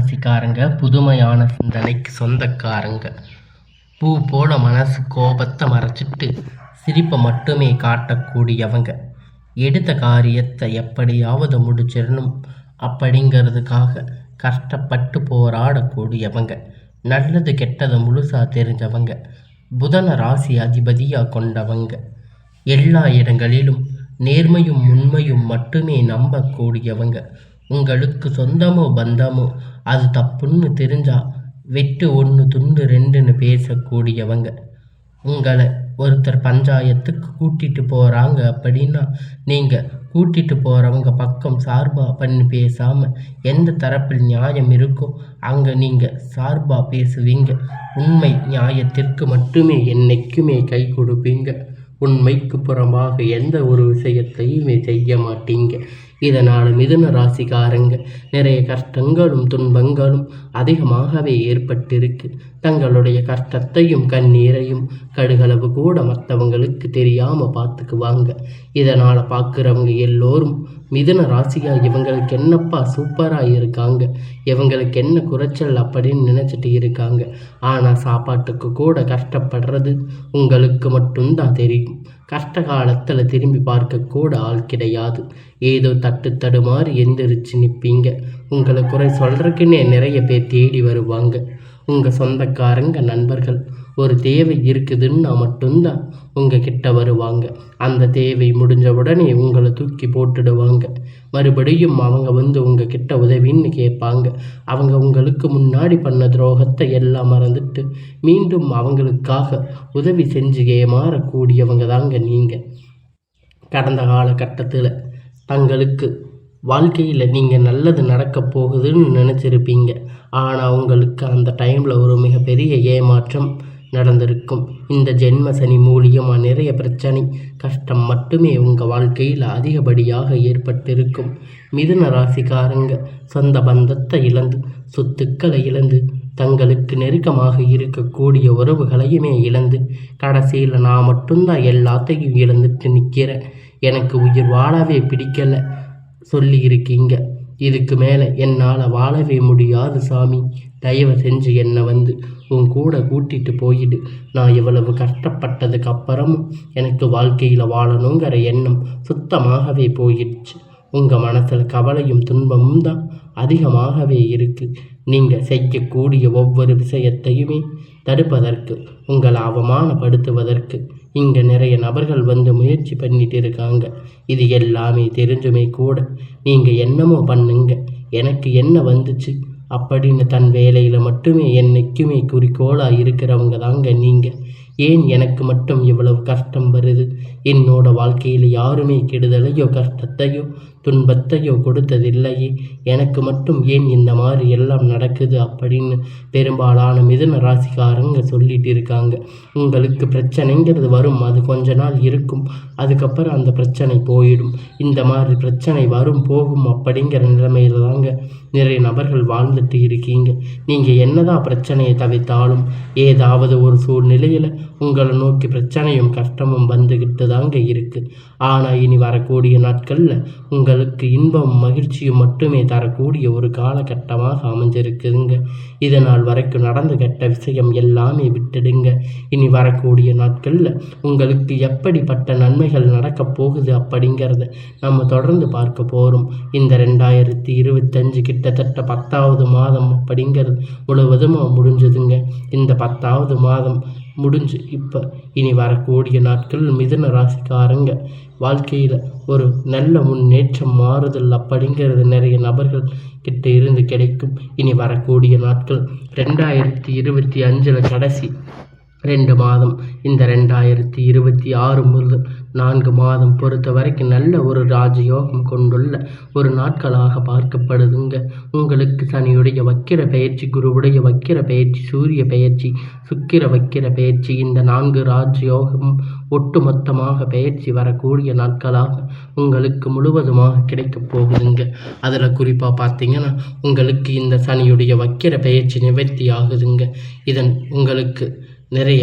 ராசிக்காரங்க புதுமையான சிந்தனைக்கு சொந்தக்காரங்க. பூ போல மனசு கோபத்தை மறைச்சிட்டு சிரிப்பை மட்டுமே காட்டக்கூடியவங்க. எடுத்த காரியத்தை எப்படியாவது முடிச்சிடணும் அப்படிங்கிறதுக்காக கஷ்டப்பட்டு போராடக்கூடியவங்க. நல்லது கெட்டதை முழுசா தெரிஞ்சவங்க. புதன ராசி அதிபதியாக கொண்டவங்க. எல்லா இடங்களிலும் நேர்மையும் உண்மையும் மட்டுமே நம்பக்கூடியவங்க. உங்களுக்கு சொந்தமோ பந்தமோ அது தப்புன்னு தெரிஞ்சா வெட்டு 1 துண்டு 2ன்னு பேசக்கூடியவங்க. உங்களை ஒருத்தர் பஞ்சாயத்துக்கு கூட்டிட்டு போகிறாங்க அப்படின்னா நீங்கள் கூட்டிட்டு போகிறவங்க பக்கம் சார்பாக பண்ணி பேசாமல் எந்த தரப்பில் நியாயம் இருக்கோ அங்கே நீங்கள் சார்பாக பேசுவீங்க. உண்மை நியாயத்திற்கு மட்டுமே என்னைக்குமே கை கொடுப்பீங்க. உண்மைக்கு புறம்பாக எந்த ஒரு விஷயத்தையுமே செய்ய மாட்டீங்க. இதனால் மிதுன ராசிக்காரங்க நிறைய கஷ்டங்களும் துன்பங்களும் அதிகமாகவே ஏற்பட்டிருக்கு. தங்களுடைய கஷ்டத்தையும் கண்ணீரையும் கடுகளவு கூட மற்றவங்களுக்கு தெரியாமல் பார்த்துக்குவாங்க. இதனால் பார்க்குறவங்க எல்லோரும் மிதுன ராசியாக இவங்களுக்கு என்னப்பா சூப்பராக இருக்காங்க, இவங்களுக்கு என்ன குறைச்சல் அப்படின்னு நினச்சிட்டு இருக்காங்க. ஆனால் சாப்பாட்டுக்கு கூட கஷ்டப்படுறது உங்களுக்கு மட்டும்தான் தெரியும். கஷ்ட காலத்தில் திரும்பி பார்க்க கூட ஆள் கிடையாது. ஏதோ தடுமாறி எந்திரிச்சு நிற்பீங்க. உங்களை குறை சொல்கிறதுக்குன்னே நிறைய பேர் தேடி வருவாங்க. உங்கள் சொந்தக்காரங்க நண்பர்கள் ஒரு தேவை இருக்குதுன்னா மட்டும்தான் உங்ககிட்ட வருவாங்க. அந்த தேவை முடிஞ்ச உடனே உங்களை தூக்கி போட்டுடுவாங்க. மறுபடியும் அவங்க வந்து உங்ககிட்ட உதவின்னு கேட்பாங்க. அவங்க உங்களுக்கு முன்னாடி பண்ண துரோகத்தை எல்லாம் மறந்துட்டு மீண்டும் அவங்களுக்காக உதவி செஞ்சு ஏமாறக்கூடியவங்க தாங்க நீங்கள். கடந்த காலகட்டத்தில் தங்களுக்கு வாழ்க்கையில் நீங்கள் நல்லது நடக்க போகுதுன்னு நினச்சிருப்பீங்க. ஆனால் உங்களுக்கு அந்த டைமில் ஒரு மிகப்பெரிய ஏமாற்றம் நடந்திருக்கும். இந்த ஜென்ம சனி மூலியமாக நிறைய பிரச்சனை கஷ்டம் மட்டுமே உங்கள் வாழ்க்கையில் அதிகப்படியாக ஏற்பட்டிருக்கும். மிதுன ராசிக்காரங்க சொந்த பந்தத்தை இழந்து சொத்துக்களை இழந்து தங்களுக்கு நெருக்கமாக இருக்கக்கூடிய உறவுகளையுமே இழந்து கடைசியில் நான் மட்டும்தான் எல்லாத்தையும் இழந்துட்டு நிற்கிறேன், எனக்கு உயிர் வாழவே பிடிக்கலை சொல்லி இருக்கீங்க. இதுக்கு மேலே என்னால் வாழவே முடியாது சாமி, தயவு செஞ்சு என்னை வந்து உன் கூட கூட்டிட்டு போயிடு. நான் இவ்வளவு கஷ்டப்பட்டதுக்கு அப்புறமும் எனக்கு வாழ்க்கையில் வாழணுங்கிற எண்ணம் சுத்தமாகவே போயிடுச்சு. உங்கள் மனசில் கவலையும் துன்பமும் தான் அதிகமாகவே இருக்குது. நீங்கள் செய்யக்கூடிய ஒவ்வொரு விஷயத்தையுமே தடுப்பதற்கு, உங்களை அவமானப்படுத்துவதற்கு இங்கே நிறைய நபர்கள் வந்து முயற்சி பண்ணிட்டு இருக்காங்க. இது எல்லாமே தெரிஞ்சுமே கூட நீங்கள் என்னமோ பண்ணுங்க, எனக்கு என்ன வந்துச்சு அப்படின்னு தன் வேலையில் மட்டுமே என்னைக்குமே குறிக்கோளாக இருக்கிறவங்க தாங்க நீங்கள். ஏன் எனக்கு மட்டும் இவ்வளவு கஷ்டம் வருது? என்னோட வாழ்க்கையில் யாருமே கெடுதலையோ கஷ்டத்தையோ துன்பத்தையோ கொடுத்ததில்லையே, எனக்கு மட்டும் ஏன் இந்த மாதிரி எல்லாம் நடக்குது அப்படின்னு பெரும்பாலான மிதுன ராசிக்காரங்க சொல்லிட்டு இருக்காங்க. உங்களுக்கு பிரச்சனைங்கிறது வரும், அது கொஞ்ச நாள் இருக்கும், அதுக்கப்புறம் அந்த பிரச்சனை போயிடும். இந்த மாதிரி பிரச்சனை வரும் போகும் அப்படிங்கிற நிலைமையில தாங்க நிறைய நபர்கள் வாழ்ந்துட்டு இருக்கீங்க. நீங்கள் என்னதான் பிரச்சனையை தவிர்த்தாலும் ஏதாவது ஒரு சூழ்நிலையில் உங்களை நோக்கி பிரச்சனையும் கஷ்டமும் வந்துக்கிட்டு தாங்க இருக்குது. ஆனால் இனி வரக்கூடிய நாட்களில் உங்களுக்கு இன்பமும் மகிழ்ச்சியும் மட்டுமே தரக்கூடிய ஒரு காலகட்டமாக அமைஞ்சிருக்குதுங்க. இதனால் வரைக்கும் நடந்த கெட்ட விஷயம் எல்லாமே விட்டுடுங்க. இனி வரக்கூடிய நாட்களில் உங்களுக்கு எப்படிப்பட்ட நன்மைகள் நடக்கப் போகுது அப்படிங்கிறத நம்ம தொடர்ந்து பார்க்க போகிறோம். இந்த 2025 கிட்டத்தட்ட 10வது மாதம் அப்படிங்கிறது முழுவதுமாக முடிஞ்சதுங்க. இந்த 10வது மாதம் முடிஞ்சு இப்போ இனி வரக்கூடிய நாட்கள் மிதுன ராசிக்காரங்க வாழ்க்கையில் ஒரு நல்ல முன்னேற்றம் மாறுதல் அப்படிங்கிறது நிறைய நபர்கள் கிட்ட இருந்து கிடைக்கும். இனி வரக்கூடிய நாட்கள் 2025 கடைசி 2 மாதம், இந்த 2026 முதல் 4 மாதம் பொறுத்த வரைக்கும் நல்ல ஒரு ராஜயோகம் கொண்டுள்ள ஒரு நாட்களாக பார்க்கப்படுதுங்க. உங்களுக்கு சனியுடைய வக்கிர பயிற்சி, குருவுடைய வக்கிர பயிற்சி, சூரிய பயிற்சி, சுக்கிர வக்கிர பயிற்சி, இந்த 4 ராஜயோகம் ஒட்டுமொத்தமாக பயிற்சி வரக்கூடிய நாட்களாக உங்களுக்கு முழுவதுமாக கிடைக்கப் போகுதுங்க. அதில் குறிப்பாக பார்த்தீங்கன்னா உங்களுக்கு இந்த சனியுடைய வக்கிர பயிற்சி நிவர்த்தி ஆகுதுங்க. இதன் உங்களுக்கு நிறைய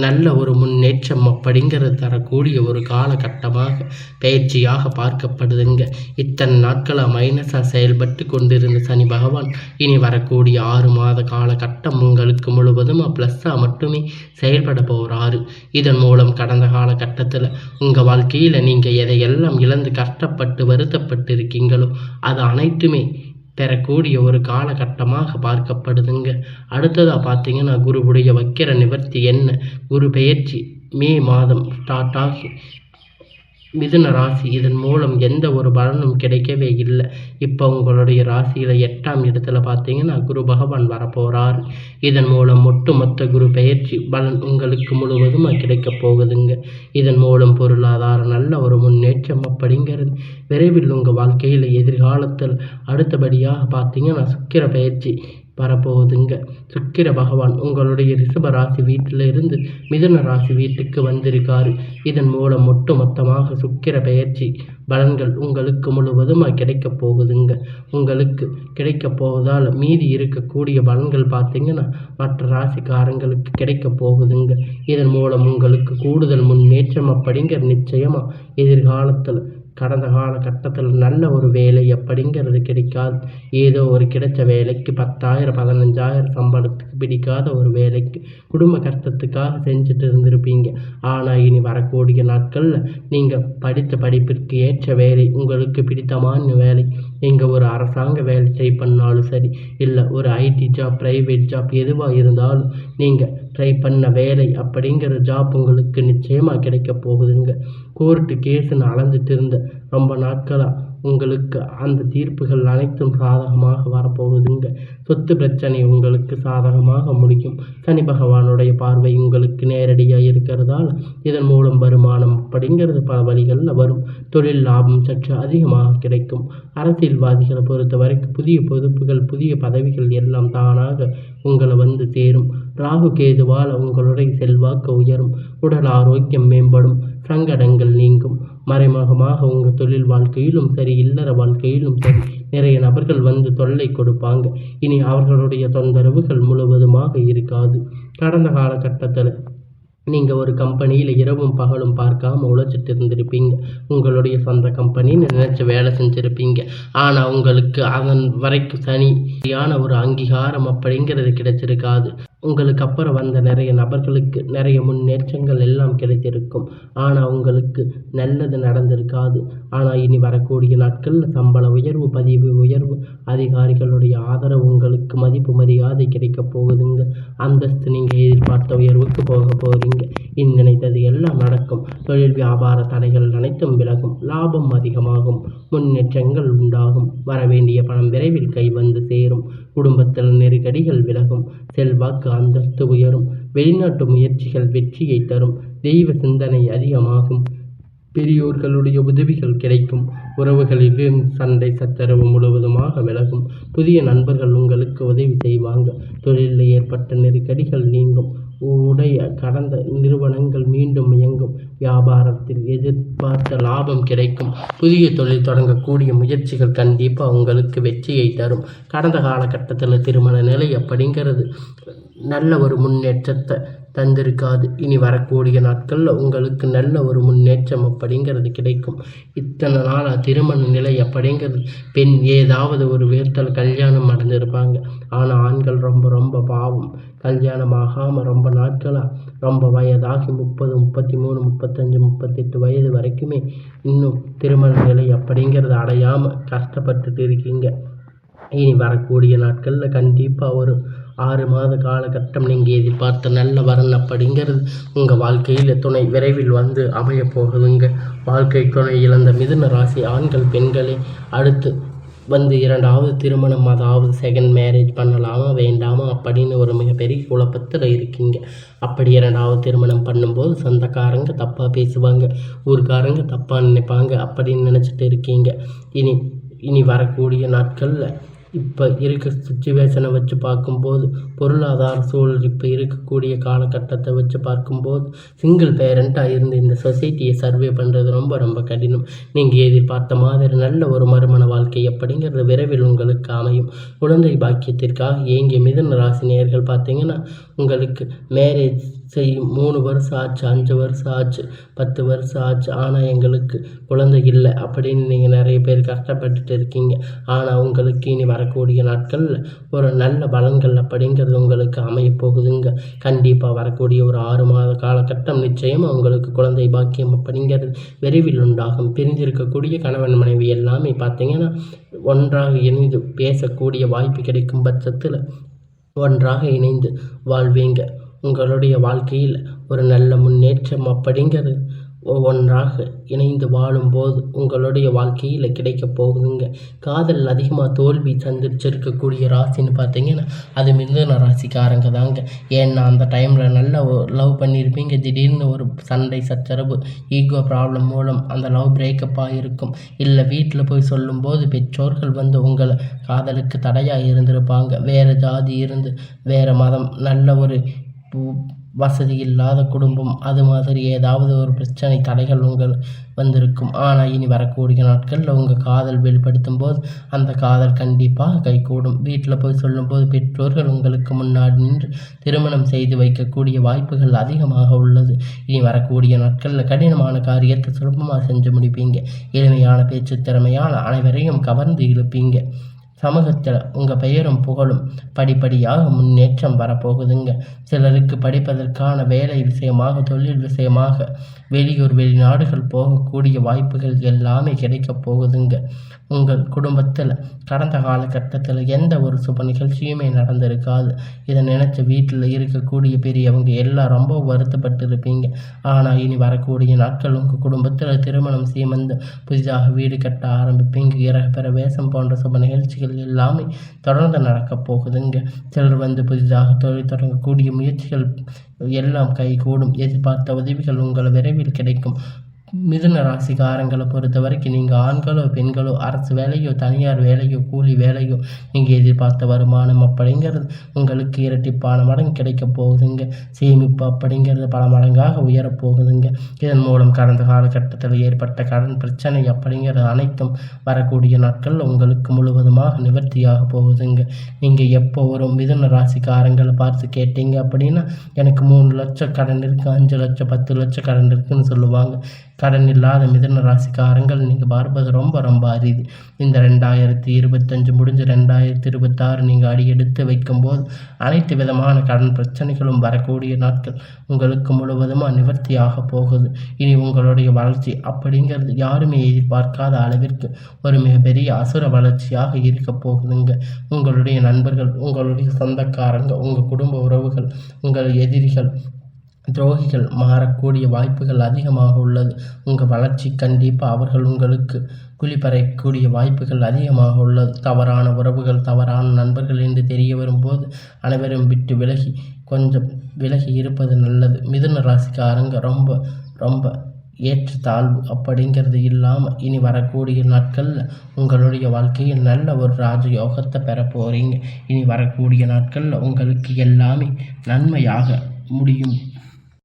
நல்ல ஒரு முன்னேற்றம் அப்படிங்கிறது தரக்கூடிய ஒரு காலகட்டமாக பயிற்சியாக பார்க்கப்படுதுங்க. இத்தனை நாட்களாக மைனஸாக செயல்பட்டு கொண்டிருந்த சனி பகவான் இனி வரக்கூடிய 6 மாத காலகட்டம் உங்களுக்கு முழுவதுமாக ப்ளஸ்ஸாக மட்டுமே செயல்பட போகிறாரு. இதன் மூலம் கடந்த காலகட்டத்தில் உங்கள் வாழ்க்கையில் நீங்கள் எதையெல்லாம் இழந்து கஷ்டப்பட்டு வருத்தப்பட்டு இருக்கீங்களோ அது அனைத்துமே பெறக்கூடிய ஒரு காலகட்டமாக பார்க்கப்படுதுங்க. அடுத்ததாக பார்த்தீங்கன்னா குருவுடைய வக்கிர நிவர்த்தி என்ன, குரு பெயர்ச்சி மே மாதம் ஸ்டார்ட் ஆகி மிதுன ராசி, இதன் மூலம் எந்த ஒரு பலனும் கிடைக்கவே இல்லை. இப்போ உங்களுடைய ராசியில் 8ஆம் இடத்துல பார்த்தீங்கன்னா குரு பகவான் வரப்போகிறார். இதன் மூலம் ஒட்டுமொத்த குரு பெயர்ச்சி பலன் உங்களுக்கு முழுவதுமாக கிடைக்க போகுதுங்க. இதன் மூலம் பொருளாதார நல்ல ஒரு முன்னேற்றம் அப்படிங்கிறது விரைவில் உங்கள் வாழ்க்கையில் எதிர்காலத்தில் அடுத்தபடியாக பார்த்தீங்கன்னா சுக்கிர பெயர்ச்சி வரப்போகுதுங்க. சுக்கிர பகவான் உங்களுடைய ரிஷப ராசி வீட்டில் இருந்து மிதுன ராசி வீட்டுக்கு வந்திருக்காரு. இதன் மூலம் ஒட்டுமொத்தமாக சுக்கிர பெயர்ச்சி பலன்கள் உங்களுக்கு முழுவதுமாக கிடைக்க போகுதுங்க. உங்களுக்கு கிடைக்க போவதால் மீதி இருக்கக்கூடிய பலன்கள் பார்த்தீங்கன்னா மற்ற ராசிக்காரங்களுக்கு கிடைக்க போகுதுங்க. இதன் மூலம் உங்களுக்கு கூடுதல் முன்னேற்றம் அப்படிங்கிற நிச்சயமாக எதிர்காலத்தில் கடந்த காலகட்டத்தில் நல்ல ஒரு வேலை அப்படிங்கிறது கிடைக்காது. ஏதோ ஒரு கிடைச்ச வேலைக்கு 10,000 15,000 சம்பளத்துக்கு பிடிக்காத ஒரு வேலைக்கு குடும்ப கஷ்டத்துக்காக செஞ்சுட்டு இருந்திருப்பீங்க. ஆனால் இனி வரக்கூடிய நாட்களில் நீங்கள் படித்த படிப்பிற்கு ஏற்ற வேலை, உங்களுக்கு பிடித்தமான வேலை, நீங்கள் ஒரு அரசாங்க வேலை ட்ரை பண்ணாலும் சரி, இல்லை ஒரு ஐடி ஜாப், ப்ரைவேட் ஜாப் எதுவாக இருந்தாலும் நீங்கள் ட்ரை பண்ண வேலை அப்படிங்கிற ஜாப் உங்களுக்கு நிச்சயமாக கிடைக்க போகுதுங்க. கோர்ட்டு கேஸுன்னு அலைஞ்சிட்டு இருந்த ரொம்ப நாட்களாக உங்களுக்கு அந்த தீர்ப்புகள் அனைத்தும் சாதகமாக வரப்போகுதுங்க. சொத்து பிரச்சனை உங்களுக்கு சாதகமாக முடியும். சனி பகவானுடைய பார்வை உங்களுக்கு நேரடியாக இருக்கிறதால இதன் மூலம் வருமானம் அப்படிங்கிறது பல வழிகளில் வரும். தொழில் லாபம் சற்று அதிகமாக கிடைக்கும். அரசியல்வாதிகளை பொறுத்த வரைக்கும் புதிய பொறுப்புகள், புதிய பதவிகள் எல்லாம் தானாக உங்களை வந்து சேரும். ராகு கேதுவால் உங்களுடைய செல்வாக்கு உயரும். உடல் ஆரோக்கியம் மேம்படும். சங்கடங்கள் நீங்கும். மறைமுகமாக உங்கள் தொழில் வாழ்க்கையிலும் சரி, இல்லற வாழ்க்கையிலும் சரி, நிறைய நபர்கள் வந்து தொல்லை கொடுப்பாங்க. இனி அவர்களுடைய தொந்தரவுகள் முழுவதுமாக இருக்காது. கடந்த காலகட்டத்தில் நீங்கள் ஒரு கம்பெனியில் இரவும் பகலும் பார்க்காம உழைச்சிட்டு இருந்திருப்பீங்க. உங்களுடைய சொந்த கம்பெனின்னு நினச்சி வேலை செஞ்சுருப்பீங்க. ஆனால் உங்களுக்கு அதன் வரைக்கும் சரியான ஒரு அங்கீகாரம் அப்படிங்கிறது கிடைச்சிருக்காது. உங்களுக்கு அப்புறம் வந்த நிறைய நபர்களுக்கு நிறைய முன்னேற்றங்கள் எல்லாம் கிடைத்திருக்கும். ஆனால் உங்களுக்கு நல்லது நடந்திருக்காது. ஆனால் இனி வரக்கூடிய நாட்களில் சம்பள உயர்வு, பதிவு உயர்வு, அதிகாரிகளுடைய ஆதரவு, உங்களுக்கு மதிப்பு மரியாதை கிடைக்க போகுதுங்க. அந்தஸ்து நீங்கள் எதிர்பார்த்த உயர்வுக்கு போக போகிறீங்க. நினைத்தது எல்லாம் நடக்கும். தொழில் வியாபார தடைகள் அனைத்தும் விலகும். லாபம் அதிகமாகும். முன்னேற்றங்கள் உண்டாகும். வரவேண்டிய பணம் விரைவில் கை வந்து சேரும். குடும்பத்தில் நெருக்கடிகள் விலகும். செல்வாக்கு அந்தஸ்து உயரும். வெளிநாட்டு முயற்சிகள் வெற்றியை தரும். தெய்வ சிந்தனை அதிகமாகும். பெரியோர்களுடைய உதவிகள் கிடைக்கும். உறவுகளிலும் சண்டை சச்சரவு முழுவதுமாக விலகும். புதிய நண்பர்கள் உங்களுக்கு உதவி செய்வாங்க. தொழிலில் ஏற்பட்ட நெருக்கடிகள் நீங்கும். உடைய கடந்த நிறுவனங்கள் மீண்டும் இயங்கும். வியாபாரத்தில் எதிர்பார்த்த லாபம் கிடைக்கும். புதிய தொழில் தொடங்கக்கூடிய முயற்சிகள் கண்டிப்பாக உங்களுக்கு வெற்றியை தரும். கடந்த காலகட்டத்தில் திருமண நிலை அப்படிங்கிறது நல்ல ஒரு முன்னேற்றத்தை தந்திருக்காது. இனி வரக்கூடிய நாட்களில் உங்களுக்கு நல்ல ஒரு முன்னேற்றம் அப்படிங்கிறது கிடைக்கும். இத்தனை நாளாக திருமண நிலை அப்படிங்கிறது பெண் ஏதாவது ஒரு விதத்தில் கல்யாணம் அடைஞ்சிருப்பாங்க. ஆனால் ஆண்கள் ரொம்ப ரொம்ப பாவம். கல்யாணம் ஆகாமல் ரொம்ப நாட்களாக ரொம்ப வயதாகி 30, 33, 35, 38 வயது வரைக்குமே இன்னும் திருமண நிலை அப்படிங்கிறது அடையாமல் கஷ்டப்பட்டுட்டு இருக்கீங்க. இனி வரக்கூடிய நாட்களில் கண்டிப்பாக ஒரு 6 மாத காலகட்டம் நீங்கள் எதிர்பார்த்த நல்ல வரன் அப்படிங்கிறது உங்கள் வாழ்க்கையில் துணை விரைவில் வந்து அமைய போகுதுங்க. வாழ்க்கை துணை இழந்த மிதுன ராசி ஆண்கள் பெண்களே அடுத்து வந்து 2வது திருமணம், அதாவது செகண்ட் மேரேஜ் பண்ணலாமா வேண்டாமா அப்படின்னு ஒரு மிகப்பெரிய குழப்பத்தில் இருக்கீங்க. அப்படி 2வது திருமணம் பண்ணும்போது சொந்தக்காரங்க தப்பாக பேசுவாங்க, ஊர்க்காரங்க தப்பாக நினைப்பாங்க அப்படின்னு நினச்சிட்டு இருக்கீங்க. இனி வரக்கூடிய நாட்களில் இப்போ இருக்க சுச்சுவேஷனை வச்சு பார்க்கும்போது, பொருளாதார சூழல் இப்போ இருக்கக்கூடிய காலகட்டத்தை வச்சு பார்க்கும்போது, சிங்கிள் பேரண்ட்டாக இருந்து இந்த சொசைட்டியை சர்வே பண்ணுறது ரொம்ப ரொம்ப கடினம். நீங்கள் எதிர்பார்த்த மாதிரி நல்ல ஒரு மறுமண வாழ்க்கை அப்படிங்கிறது விரைவில் உங்களுக்கு அமையும். குழந்தை பாக்கியத்திற்காக ஏங்கிய மிதுன ராசி நேயர்கள் பார்த்தீங்கன்னா உங்களுக்கு மேரேஜ் செய்யும். 3 வருஷம் ஆச்சு, 5 வருஷம் ஆச்சு, 10 வருஷம் ஆச்சு, ஆனால் எங்களுக்கு குழந்தை இல்லை அப்படின்னு நீங்கள் நிறைய பேர் கஷ்டப்பட்டுட்டு இருக்கீங்க. ஆனால் உங்களுக்கு இனி வரக்கூடிய நாட்களில் ஒரு நல்ல பலன்கள் அப்படிங்கிறது உங்களுக்கு அமையப் போகுதுங்க. கண்டிப்பாக வரக்கூடிய ஒரு 6 மாத காலகட்டம் நிச்சயமாக உங்களுக்கு குழந்தை பாக்கியம் அப்படிங்கிறது விரைவில் உண்டாகும். பிரிந்திருக்கக்கூடிய கணவன் மனைவி எல்லாமே பார்த்தீங்கன்னா ஒன்றாக இணைந்து பேசக்கூடிய வாய்ப்பு கிடைக்கும் பட்சத்தில் ஒன்றாக இணைந்து வாழ்வீங்க. உங்களுடைய வாழ்க்கையில் ஒரு நல்ல முன்னேற்றம் அப்படிங்கிறது ஒன்றாக இணைந்து வாழும்போது உங்களுடைய வாழ்க்கையில் கிடைக்க போகுதுங்க. காதல் அதிகமாக தோல்வி சந்திச்சிருக்கக்கூடிய ராசின்னு பார்த்தீங்கன்னா அது மிதுன ராசிக்காரங்க தாங்க. ஏன்னா அந்த டைமில் நல்லா லவ் பண்ணியிருப்பீங்க. திடீர்னு ஒரு சண்டை சச்சரவு ஈகோ ப்ராப்ளம் மூலம் அந்த லவ் பிரேக்கப்பாக இருக்கும். இல்லை வீட்டில் போய் சொல்லும்போது பெற்றோர்கள் வந்து உங்களை காதலுக்கு தடையாக இருந்திருப்பாங்க. வேறு ஜாதி இருந்து வேறு மதம் நல்ல ஒரு வசதி இல்லாத குடும்பம் அது மாதிரி ஏதாவது ஒரு பிரச்சனை தடைகள் உங்கள் வந்திருக்கும். ஆனால் இனி வரக்கூடிய நாட்களில் உங்கள் காதல் வெளிப்படுத்தும் போது அந்த காதல் கண்டிப்பாக கைகூடும். வீட்டில் போய் சொல்லும்போது பெற்றோர்கள் உங்களுக்கு முன்னாடி நின்று திருமணம் செய்து வைக்கக்கூடிய வாய்ப்புகள் அதிகமாக உள்ளது. இனி வரக்கூடிய நாட்களில் கடினமான காரியத்தை சுலபமாக செஞ்சு முடிப்பீங்க. எளிமையான பேச்சு திறமையான அனைவரையும் கவர்ந்து இழுப்பீங்க. சமூகத்தில் உங்கள் பெயரும் புகழும் படிப்படியாக முன்னேற்றம் வரப்போகுதுங்க. சிலருக்கு படிப்பதற்கான வேலை விஷயமாக தொழில் விஷயமாக வெளியூர் வெளிநாடுகள் போகக்கூடிய வாய்ப்புகள் எல்லாமே கிடைக்கப் போகுதுங்க. உங்கள் குடும்பத்தில் கடந்த காலகட்டத்தில் எந்த ஒரு சுப நிகழ்ச்சியுமே நடந்திருக்காது. இதை நினச்ச வீட்டில் இருக்கக்கூடிய பெரியவங்க எல்லாம் ரொம்ப வருத்தப்பட்டு இருப்பீங்க. ஆனால் இனி வரக்கூடிய நாட்கள் உங்கள் குடும்பத்தில் திருமணம் சீமந்தம் புதிதாக வீடு கட்ட ஆரம்பிப்பீங்க. பிற வேஷம் போன்ற சுப நிகழ்ச்சிகள் எல்லாமே தொடர்ந்து நடக்கப் போகுதுங்க. சிலர் வந்து புதிதாக தொழில் தொடங்கக்கூடிய முயற்சிகள் எல்லாம் கைகூடும். எதிர்பார்த்த உதவிகள் உங்கள் விரைவில் கிடைக்கும். மிதுன ராசிக்காரங்களை பொறுத்த வரைக்கும் நீங்கள் ஆண்களோ பெண்களோ அரசு வேலையோ தனியார் வேலையோ கூலி வேலையோ நீங்கள் எதிர்பார்த்த வருமானம் அப்படிங்கிறது உங்களுக்கு இரட்டிப்பான மடங்கு கிடைக்க போகுதுங்க. சேமிப்பு அப்படிங்கிறது பல மடங்காக உயரப்போகுதுங்க. இதன் மூலம் கடந்த காலகட்டத்தில் ஏற்பட்ட கடன் பிரச்சனை அப்படிங்கிறது அனைத்தும் வரக்கூடிய நாட்களில் உங்களுக்கு முழுவதுமாக நிவர்த்தியாக போகுதுங்க. நீங்கள் எப்போ ஒரு மிதுன ராசிக்காரங்களை பார்த்து கேட்டீங்க அப்படின்னா எனக்கு 3 லட்சம் கடன் இருக்குது, 5 லட்சம் 10 லட்சம் கடன் இருக்குதுன்னு சொல்லுவாங்க. கடன் இல்லாத மிதுன ராசிக்காரங்கள் நீங்கள் பார்ப்பது ரொம்ப ரொம்ப அரிது. இந்த 2025 முடிஞ்சு 2026 நீங்கள் அடியெடுத்து வைக்கும்போது அனைத்து விதமான கடன் பிரச்சனைகளும் வரக்கூடிய நாட்கள் உங்களுக்கு முழுவதுமாக நிவர்த்தியாக போகுது. இனி உங்களுடைய வளர்ச்சி அப்படிங்கிறது யாருமே எதிர்பார்க்காத அளவிற்கு ஒரு மிகப்பெரிய அசுர வளர்ச்சியாக இருக்க போகுதுங்க. உங்களுடைய நண்பர்கள், உங்களுடைய சொந்தக்காரங்க, உங்கள் குடும்ப உறவுகள், உங்கள் எதிரிகள், துரோகிகள் மாறக்கூடிய வாய்ப்புகள் அதிகமாக உள்ளது. உங்கள் வளர்ச்சி கண்டிப்பாக அவர்கள் உங்களுக்கு குளிப்பறைக்கூடிய வாய்ப்புகள் அதிகமாக உள்ளது. தவறான உறவுகள், தவறான நண்பர்கள் என்று தெரிய வரும்போது அனைவரும் விட்டு கொஞ்சம் விலகி இருப்பது நல்லது. மிதுன ராசிக்காரங்க ரொம்ப ரொம்ப ஏற்றத்தாழ்வு அப்படிங்கிறது இல்லாமல் இனி வரக்கூடிய நாட்களில் உங்களுடைய வாழ்க்கையில் நல்ல ஒரு ராஜயோகத்தை பெற போகிறீங்க. இனி வரக்கூடிய நாட்களில் உங்களுக்கு எல்லாமே நன்மையாக முடியும்